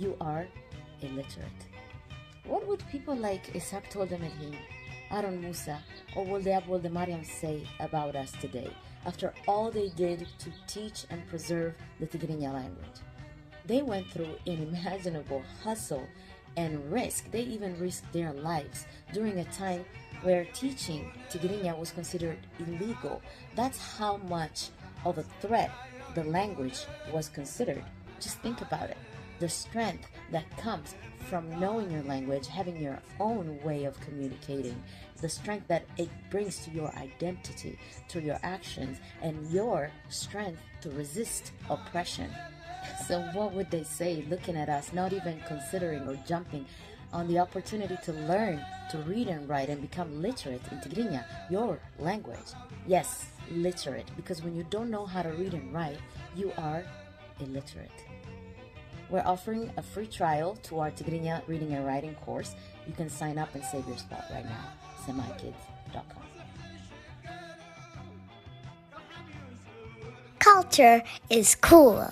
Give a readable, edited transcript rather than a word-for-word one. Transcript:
you are illiterate. What would people like Ishaq Toldemelhin, Aaron Musa, or Woldeab Woldemariam say about us today after all they did to teach and preserve the Tigrinya language? They went through unimaginable hustle and risk. They even risked their lives during a time where teaching Tigrinya was considered illegal. That's how much of a threat the language was considered. Just think about it. The strength that comes from knowing your language, having your own way of communicating, the strength that it brings to your identity, to your actions, and your strength to resist oppression. So what would they say looking at us, not even considering or jumping on the opportunity to learn to read and write and become literate in Tigrinya, your language? Yes, literate, because when you don't know how to read and write, you are illiterate. We're offering a free trial to our Tigrinya reading and writing course. You can sign up and save your spot right now. semikids.com. Culture is cool.